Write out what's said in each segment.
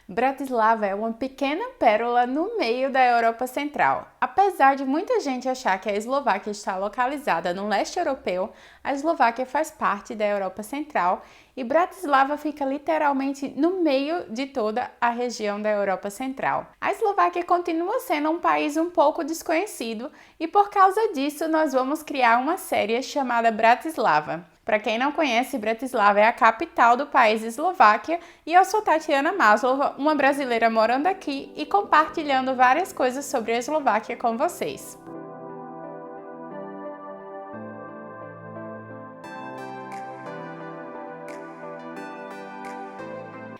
Bratislava é uma pequena pérola no meio da Europa Central. Apesar de muita gente achar que a Eslováquia está localizada no leste europeu, a Eslováquia faz parte da Europa Central e Bratislava fica literalmente no meio de toda a região da Europa Central. A Eslováquia continua sendo um país um pouco desconhecido e por causa disso nós vamos criar uma série chamada Bratislava. Para quem não conhece, Bratislava é a capital do país Eslováquia e eu sou Tatiana Maslova, uma brasileira morando aqui e compartilhando várias coisas sobre a Eslováquia com vocês.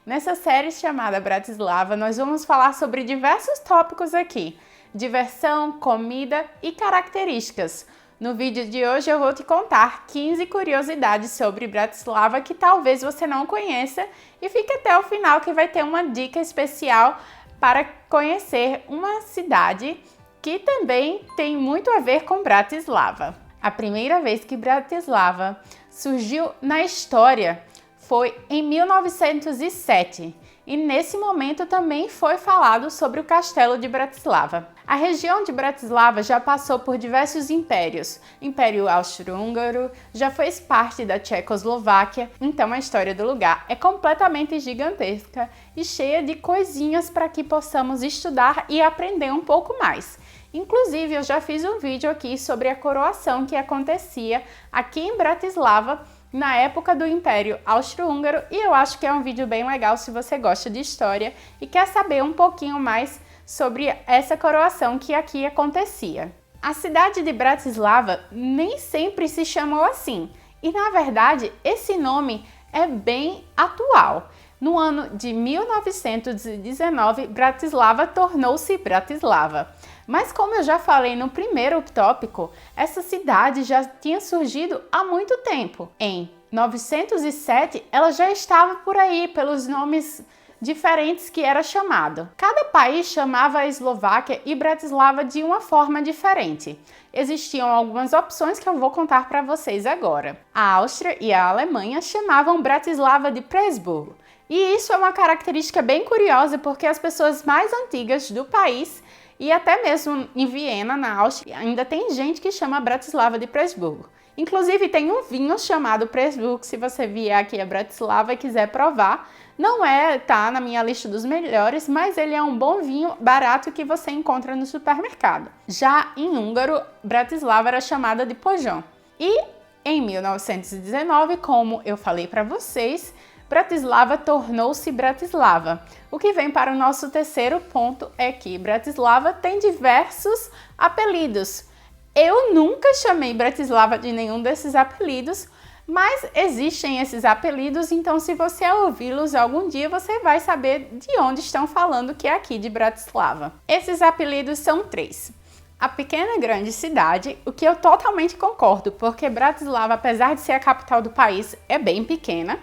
Nessa série chamada Bratislava, nós vamos falar sobre diversos tópicos aqui: diversão, comida e características. No vídeo de hoje eu vou te contar 15 curiosidades sobre Bratislava que talvez você não conheça e fique até o final que vai ter uma dica especial para conhecer uma cidade que também tem muito a ver com Bratislava. A primeira vez que Bratislava surgiu na história foi em 1907 e nesse momento também foi falado sobre o Castelo de Bratislava. A região de Bratislava já passou por diversos impérios. Império Austro-Húngaro, já fez parte da Tchecoslováquia, então a história do lugar é completamente gigantesca e cheia de coisinhas para que possamos estudar e aprender um pouco mais. Inclusive, eu já fiz um vídeo aqui sobre a coroação que acontecia aqui em Bratislava na época do Império Austro-Húngaro e eu acho que é um vídeo bem legal se você gosta de história e quer saber um pouquinho mais sobre essa coroação que aqui acontecia. A cidade de Bratislava nem sempre se chamou assim e, na verdade, esse nome é bem atual. No ano de 1919, Bratislava tornou-se Bratislava. Mas como eu já falei no primeiro tópico, essa cidade já tinha surgido há muito tempo. Em 907, ela já estava por aí pelos nomes diferentes que era chamado. Cada país chamava a Eslováquia e Bratislava de uma forma diferente. Existiam algumas opções que eu vou contar para vocês agora. A Áustria e a Alemanha chamavam Bratislava de Presburgo. E isso é uma característica bem curiosa porque as pessoas mais antigas do país e até mesmo em Viena, na Áustria, ainda tem gente que chama Bratislava de Presburgo. Inclusive tem um vinho chamado Presburgo, se você vier aqui a Bratislava e quiser provar. Não tá na minha lista dos melhores, mas ele é um bom vinho barato que você encontra no supermercado. Já em húngaro, Bratislava era chamada de Pozsony. E em 1919, como eu falei para vocês, Bratislava tornou-se Bratislava. O que vem para o nosso terceiro ponto é que Bratislava tem diversos apelidos. Eu nunca chamei Bratislava de nenhum desses apelidos, mas existem esses apelidos, então se você ouvi-los algum dia, você vai saber de onde estão falando que é aqui de Bratislava. Esses apelidos são 3. A pequena grande cidade, o que eu totalmente concordo, porque Bratislava, apesar de ser a capital do país, é bem pequena.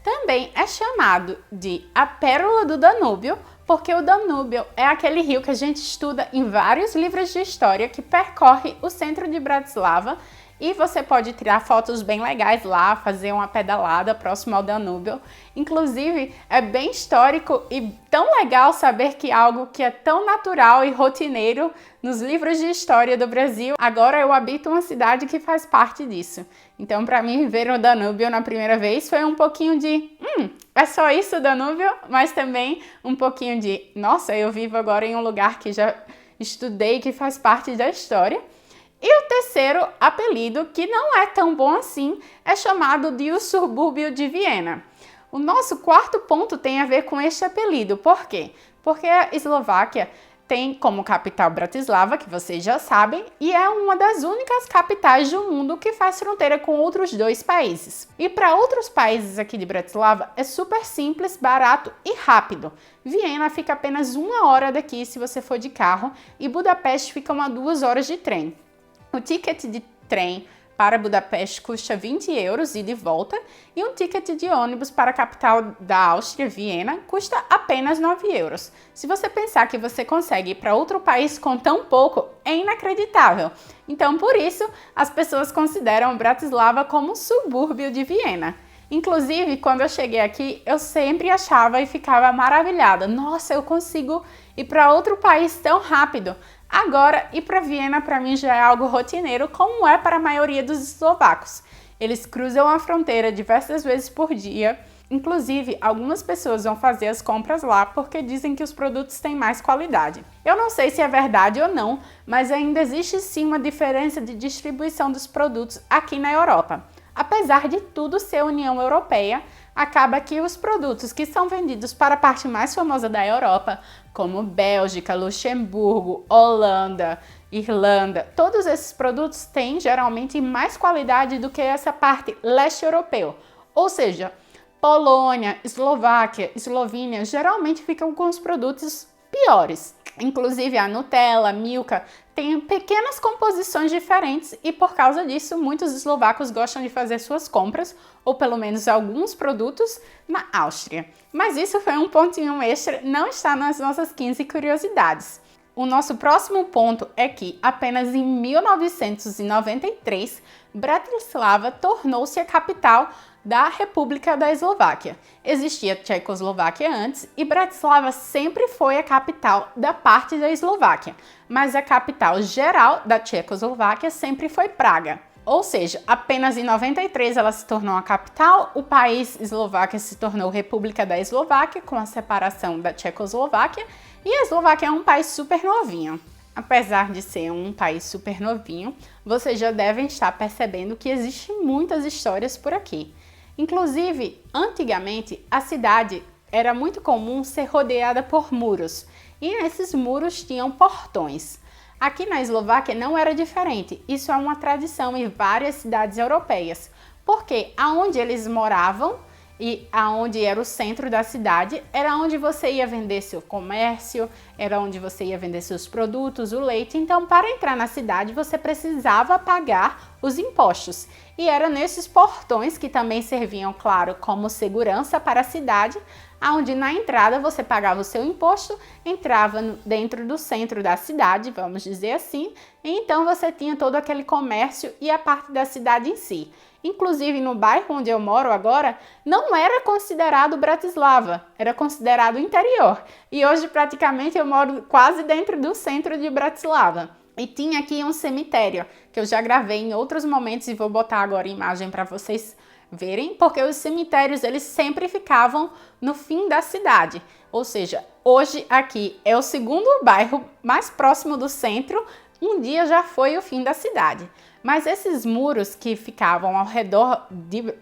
Também é chamado de a Pérola do Danúbio, porque o Danúbio é aquele rio que a gente estuda em vários livros de história que percorre o centro de Bratislava e você pode tirar fotos bem legais lá, fazer uma pedalada próximo ao Danúbio. Inclusive, é bem histórico e tão legal saber que algo que é tão natural e rotineiro nos livros de história do Brasil, agora eu habito uma cidade que faz parte disso. Então, para mim, ver o Danúbio na primeira vez foi um pouquinho de é só isso o Danúbio? Mas também um pouquinho de nossa, eu vivo agora em um lugar que já estudei, que faz parte da história. E o terceiro apelido, que não é tão bom assim, é chamado de o subúrbio de Viena. O nosso quarto ponto tem a ver com este apelido. Por quê? Porque a Eslováquia tem como capital Bratislava, que vocês já sabem, e é uma das únicas capitais do mundo que faz fronteira com outros 2 países. E para outros países aqui de Bratislava é super simples, barato e rápido. Viena fica apenas 1 hora daqui se você for de carro e Budapeste fica 2 horas de trem. O ticket de trem para Budapeste custa 20 euros ida e volta e um ticket de ônibus para a capital da Áustria, Viena, custa apenas 9 euros. Se você pensar que você consegue ir para outro país com tão pouco, é inacreditável. Então, por isso, as pessoas consideram Bratislava como um subúrbio de Viena. Inclusive, quando eu cheguei aqui, eu sempre achava e ficava maravilhada. Nossa, eu consigo ir para outro país tão rápido. Agora, ir para Viena para mim já é algo rotineiro, como é para a maioria dos eslovacos. Eles cruzam a fronteira diversas vezes por dia. Inclusive, algumas pessoas vão fazer as compras lá porque dizem que os produtos têm mais qualidade. Eu não sei se é verdade ou não, mas ainda existe sim uma diferença de distribuição dos produtos aqui na Europa. Apesar de tudo ser União Europeia, acaba que os produtos que são vendidos para a parte mais famosa da Europa, como Bélgica, Luxemburgo, Holanda, Irlanda, todos esses produtos têm geralmente mais qualidade do que essa parte leste europeu. Ou seja, Polônia, Eslováquia, Eslovênia geralmente ficam com os produtos piores. Inclusive a Nutella, Milka, tem pequenas composições diferentes e por causa disso muitos eslovacos gostam de fazer suas compras, ou pelo menos alguns produtos, na Áustria. Mas isso foi um pontinho extra, não está nas nossas 15 curiosidades. O nosso próximo ponto é que apenas em 1993, Bratislava tornou-se a capital da República da Eslováquia. Existia Tchecoslováquia antes e Bratislava sempre foi a capital da parte da Eslováquia, mas a capital geral da Tchecoslováquia sempre foi Praga. Ou seja, apenas em 93 ela se tornou a capital, o país Eslováquia se tornou República da Eslováquia com a separação da Tchecoslováquia e a Eslováquia é um país super novinho. Apesar de ser um país super novinho, vocês já devem estar percebendo que existem muitas histórias por aqui. Inclusive, antigamente, a cidade era muito comum ser rodeada por muros, e nesses muros tinham portões. Aqui na Eslováquia não era diferente, isso é uma tradição em várias cidades europeias, porque aonde eles moravam e aonde era o centro da cidade, era onde você ia vender seu comércio, era onde você ia vender seus produtos, o leite. Então, para entrar na cidade, você precisava pagar os impostos. E era nesses portões que também serviam, claro, como segurança para a cidade, onde na entrada você pagava o seu imposto, entrava dentro do centro da cidade, vamos dizer assim, e então você tinha todo aquele comércio e a parte da cidade em si. Inclusive no bairro onde eu moro agora, não era considerado Bratislava, era considerado interior. E hoje praticamente eu moro quase dentro do centro de Bratislava. E tinha aqui um cemitério, que eu já gravei em outros momentos e vou botar agora a imagem para vocês verem, porque os cemitérios eles sempre ficavam no fim da cidade. Ou seja, hoje aqui é o segundo bairro mais próximo do centro, um dia já foi o fim da cidade. Mas esses muros que ficavam ao redor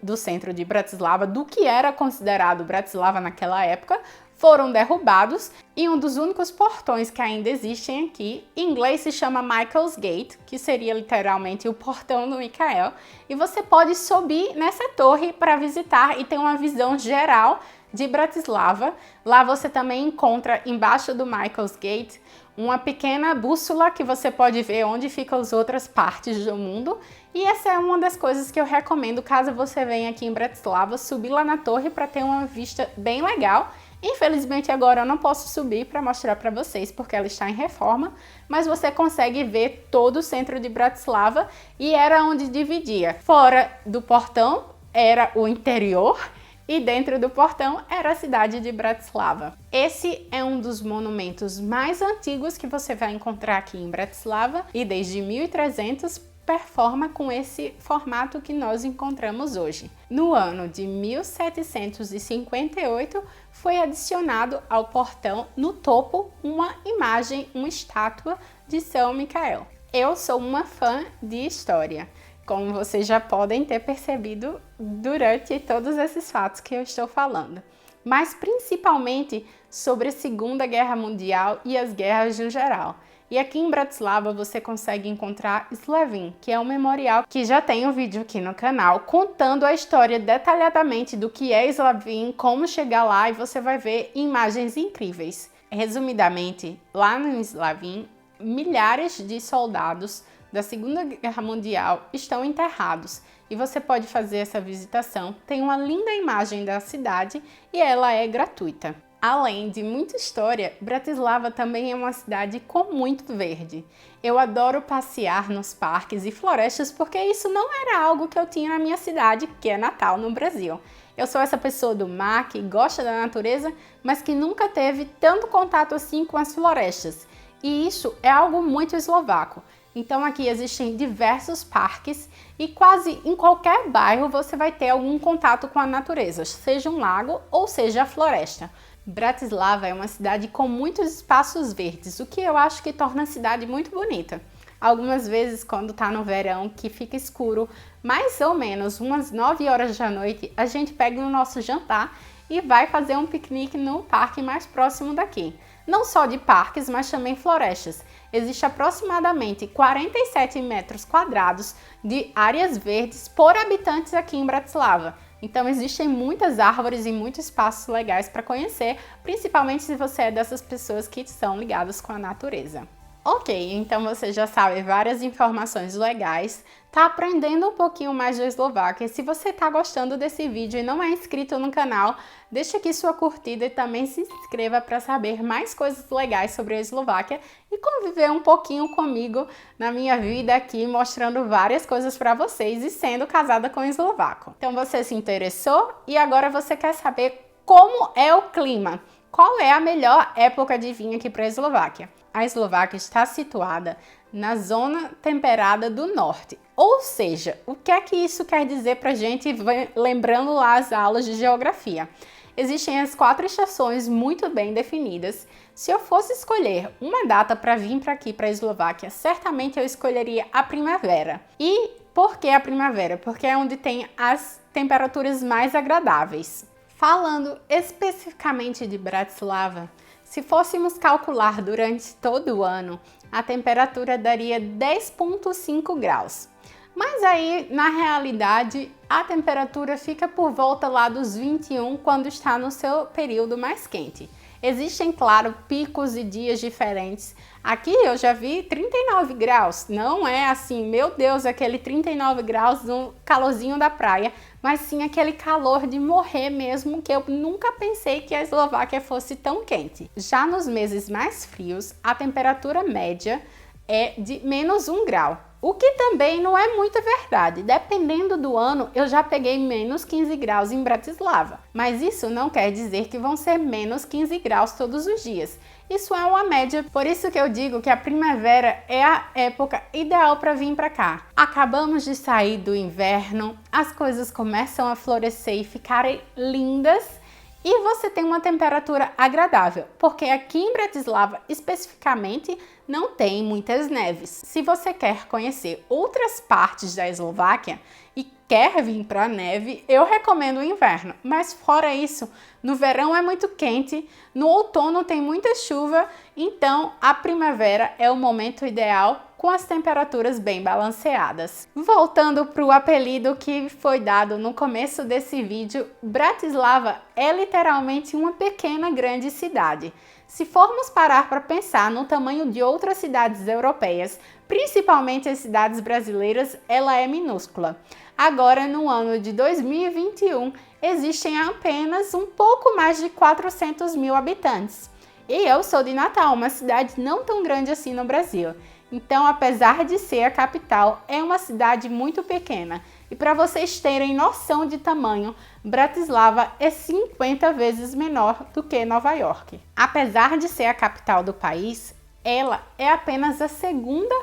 do centro de Bratislava, do que era considerado Bratislava naquela época, foram derrubados e um dos únicos portões que ainda existem aqui, em inglês se chama Michael's Gate, que seria literalmente o portão do Michael, e você pode subir nessa torre para visitar e ter uma visão geral de Bratislava. Lá você também encontra embaixo do Michael's Gate uma pequena bússola que você pode ver onde ficam as outras partes do mundo. E essa é uma das coisas que eu recomendo caso você venha aqui em Bratislava, subir lá na torre para ter uma vista bem legal. Infelizmente agora eu não posso subir para mostrar para vocês porque ela está em reforma, mas você consegue ver todo o centro de Bratislava e era onde dividia. Fora do portão era o interior e dentro do portão era a cidade de Bratislava. Esse é um dos monumentos mais antigos que você vai encontrar aqui em Bratislava e desde 1300 performa com esse formato que nós encontramos hoje. No ano de 1758 foi adicionado ao portão no topo uma imagem, uma estátua de São Micael. Eu sou uma fã de história, como vocês já podem ter percebido durante todos esses fatos que eu estou falando, mas principalmente sobre a Segunda Guerra Mundial e as guerras no geral. E aqui em Bratislava você consegue encontrar Slavin, que é um memorial que já tem um vídeo aqui no canal contando a história detalhadamente do que é Slavin, como chegar lá, e você vai ver imagens incríveis. Resumidamente, lá no Slavin, milhares de soldados da Segunda Guerra Mundial estão enterrados e você pode fazer essa visitação. Tem uma linda imagem da cidade e ela é gratuita. Além de muita história, Bratislava também é uma cidade com muito verde. Eu adoro passear nos parques e florestas porque isso não era algo que eu tinha na minha cidade, que é Natal, no Brasil. Eu sou essa pessoa do mar que gosta da natureza, mas que nunca teve tanto contato assim com as florestas. E isso é algo muito eslovaco. Então aqui existem diversos parques e quase em qualquer bairro você vai ter algum contato com a natureza, seja um lago ou seja a floresta. Bratislava é uma cidade com muitos espaços verdes, o que eu acho que torna a cidade muito bonita. Algumas vezes, quando está no verão, que fica escuro, mais ou menos umas 9 horas da noite, a gente pega o nosso jantar e vai fazer um piquenique no parque mais próximo daqui. Não só de parques, mas também florestas. Existe aproximadamente 47 metros quadrados de áreas verdes por habitantes aqui em Bratislava. Então existem muitas árvores e muitos espaços legais para conhecer, principalmente se você é dessas pessoas que são ligadas com a natureza. Ok, então você já sabe várias informações legais, tá aprendendo um pouquinho mais da Eslováquia. Se você tá gostando desse vídeo e não é inscrito no canal, deixa aqui sua curtida e também se inscreva para saber mais coisas legais sobre a Eslováquia e conviver um pouquinho comigo na minha vida aqui, mostrando várias coisas para vocês e sendo casada com um eslovaco. Então você se interessou e agora você quer saber como é o clima. Qual é a melhor época de vir aqui para a Eslováquia? A Eslováquia está situada na zona temperada do norte. Ou seja, o que é que isso quer dizer para a gente, lembrando lá as aulas de geografia? Existem as 4 estações muito bem definidas. Se eu fosse escolher uma data para vir para aqui, para a Eslováquia, certamente eu escolheria a primavera. E por que a primavera? Porque é onde tem as temperaturas mais agradáveis. Falando especificamente de Bratislava, se fôssemos calcular durante todo o ano, a temperatura daria 10,5 graus. Mas aí, na realidade, a temperatura fica por volta lá dos 21 quando está no seu período mais quente. Existem, claro, picos e dias diferentes. Aqui eu já vi 39 graus, não é assim, meu Deus, aquele 39 graus no calorzinho da praia, mas sim aquele calor de morrer mesmo, que eu nunca pensei que a Eslováquia fosse tão quente. Já nos meses mais frios, a temperatura média é de menos 1 grau. O que também não é muita verdade. Dependendo do ano, eu já peguei menos 15 graus em Bratislava. Mas isso não quer dizer que vão ser menos 15 graus todos os dias. Isso é uma média, por isso que eu digo que a primavera é a época ideal para vir para cá. Acabamos de sair do inverno, as coisas começam a florescer e ficarem lindas. E você tem uma temperatura agradável, porque aqui em Bratislava, especificamente, não tem muitas neves. Se você quer conhecer outras partes da Eslováquia e quer vir para a neve, eu recomendo o inverno. Mas fora isso, no verão é muito quente, no outono tem muita chuva, então a primavera é o momento ideal com as temperaturas bem balanceadas. Voltando para o apelido que foi dado no começo desse vídeo, Bratislava é literalmente uma pequena grande cidade. Se formos parar para pensar no tamanho de outras cidades europeias, principalmente as cidades brasileiras, ela é minúscula. Agora, no ano de 2021, existem apenas um pouco mais de 400 mil habitantes. E eu sou de Natal, uma cidade não tão grande assim no Brasil. Então, apesar de ser a capital, é uma cidade muito pequena. E para vocês terem noção de tamanho, Bratislava é 50 vezes menor do que Nova York. Apesar de ser a capital do país, ela é apenas a segunda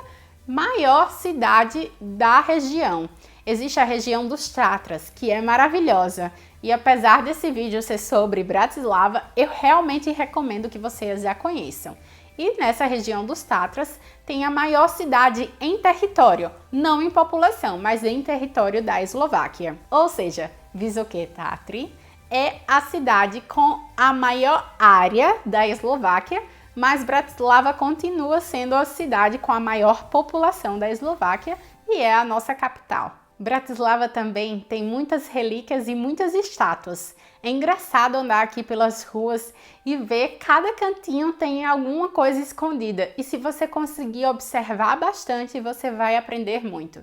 maior cidade da região. Existe a região dos Tatras, que é maravilhosa. E apesar desse vídeo ser sobre Bratislava, eu realmente recomendo que vocês a conheçam. E nessa região dos Tatras tem a maior cidade em território, não em população, mas em território da Eslováquia. Ou seja, Vysoké Tatry é a cidade com a maior área da Eslováquia, mas Bratislava continua sendo a cidade com a maior população da Eslováquia e é a nossa capital. Bratislava também tem muitas relíquias e muitas estátuas. É engraçado andar aqui pelas ruas e ver cada cantinho tem alguma coisa escondida. E se você conseguir observar bastante, você vai aprender muito.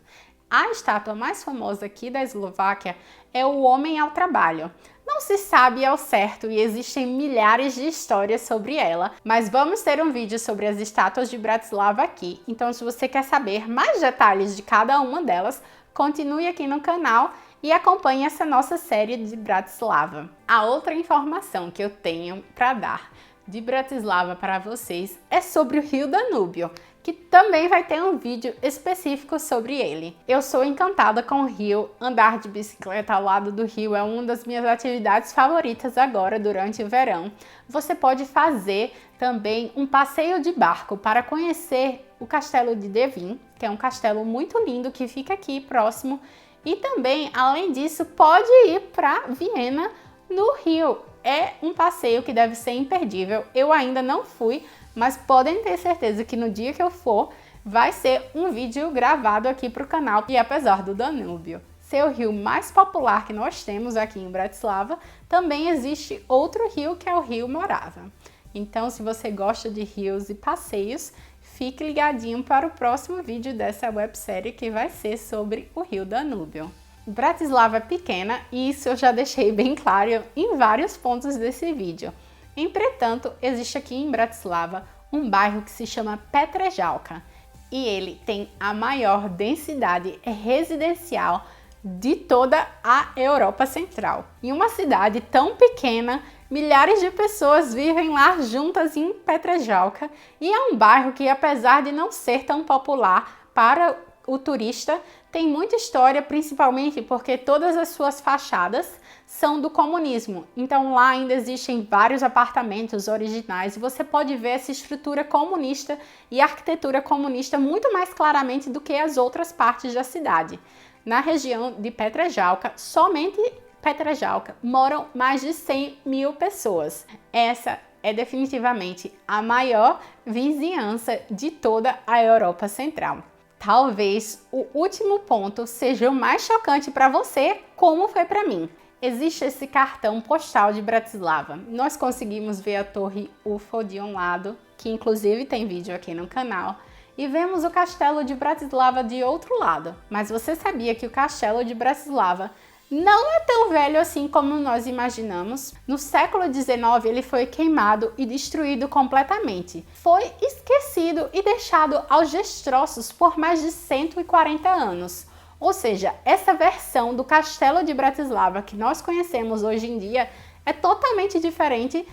A estátua mais famosa aqui da Eslováquia é o Homem ao Trabalho. Não se sabe ao certo e existem milhares de histórias sobre ela, mas vamos ter um vídeo sobre as estátuas de Bratislava aqui. Então, se você quer saber mais detalhes de cada uma delas, continue aqui no canal e acompanhe essa nossa série de Bratislava. A outra informação que eu tenho para dar de Bratislava para vocês é sobre o Rio Danúbio, que também vai ter um vídeo específico sobre ele. Eu sou encantada com o rio, andar de bicicleta ao lado do rio é uma das minhas atividades favoritas agora durante o verão. Você pode fazer também um passeio de barco para conhecer o Castelo de Devin, que é um castelo muito lindo que fica aqui próximo, e também, além disso, pode ir para Viena no Rio. É um passeio que deve ser imperdível. Eu ainda não fui, mas podem ter certeza que no dia que eu for, vai ser um vídeo gravado aqui para o canal. E apesar do Danúbio ser o rio mais popular que nós temos aqui em Bratislava, também existe outro rio que é o Rio Morava. Então, se você gosta de rios e passeios, fique ligadinho para o próximo vídeo dessa websérie que vai ser sobre o Rio Danúbio. Bratislava é pequena e isso eu já deixei bem claro em vários pontos desse vídeo. Entretanto, existe aqui em Bratislava um bairro que se chama Petržalka e ele tem a maior densidade residencial de toda a Europa Central. Em uma cidade tão pequena, milhares de pessoas vivem lá juntas em Petržalka e é um bairro que, apesar de não ser tão popular para o turista, tem muita história, principalmente porque todas as suas fachadas são do comunismo. Então lá ainda existem vários apartamentos originais e você pode ver essa estrutura comunista e arquitetura comunista muito mais claramente do que as outras partes da cidade. Na região de Petržalka, somente Petržalka, moram mais de 100 mil pessoas. Essa é definitivamente a maior vizinhança de toda a Europa Central. Talvez o último ponto seja o mais chocante para você, como foi para mim. Existe esse cartão postal de Bratislava. Nós conseguimos ver a Torre Eiffel de um lado, que inclusive tem vídeo aqui no canal, e vemos o Castelo de Bratislava de outro lado. Mas você sabia que o Castelo de Bratislava não é tão velho assim como nós imaginamos? No século XIX ele foi queimado e destruído completamente. Foi esquecido e deixado aos destroços por mais de 140 anos. Ou seja, essa versão do Castelo de Bratislava que nós conhecemos hoje em dia é totalmente diferente.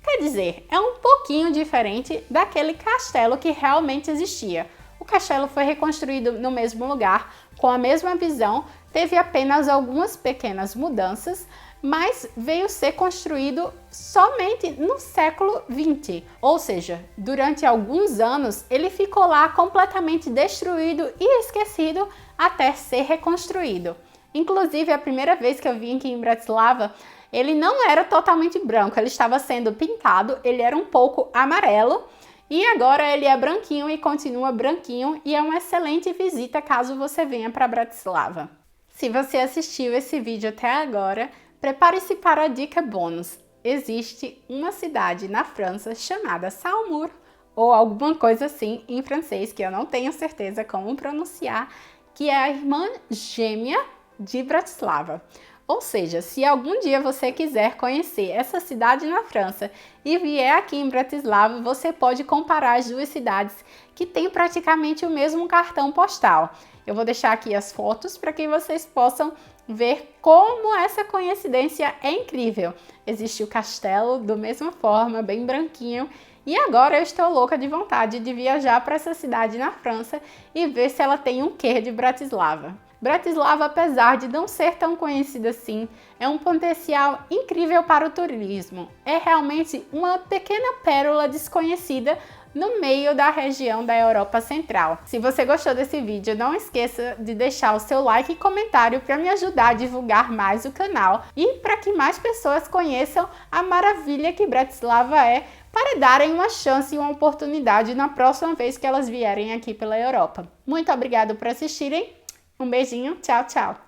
Quer dizer, é um pouquinho diferente daquele castelo que realmente existia. O castelo foi reconstruído no mesmo lugar, com a mesma visão, teve apenas algumas pequenas mudanças, mas veio ser construído somente no século XX. Ou seja, durante alguns anos ele ficou lá completamente destruído e esquecido até ser reconstruído. Inclusive, a primeira vez que eu vim aqui em Bratislava, ele não era totalmente branco, ele estava sendo pintado, ele era um pouco amarelo, e agora ele é branquinho e continua branquinho e é uma excelente visita caso você venha para Bratislava. Se você assistiu esse vídeo até agora, prepare-se para a dica bônus. Existe uma cidade na França chamada Saumur, ou alguma coisa assim em francês, que eu não tenho certeza como pronunciar, que é a irmã gêmea de Bratislava. Ou seja, se algum dia você quiser conhecer essa cidade na França e vier aqui em Bratislava, você pode comparar as duas cidades que têm praticamente o mesmo cartão postal. Eu vou deixar aqui as fotos para que vocês possam ver como essa coincidência é incrível. Existe o castelo da mesma forma, bem branquinho, e agora eu estou louca de vontade de viajar para essa cidade na França e ver se ela tem um quê de Bratislava. Bratislava, apesar de não ser tão conhecida assim, é um potencial incrível para o turismo. É realmente uma pequena pérola desconhecida no meio da região da Europa Central. Se você gostou desse vídeo, não esqueça de deixar o seu like e comentário para me ajudar a divulgar mais o canal e para que mais pessoas conheçam a maravilha que Bratislava é, para darem uma chance e uma oportunidade na próxima vez que elas vierem aqui pela Europa. Muito obrigada por assistirem. Um beijinho, tchau, tchau!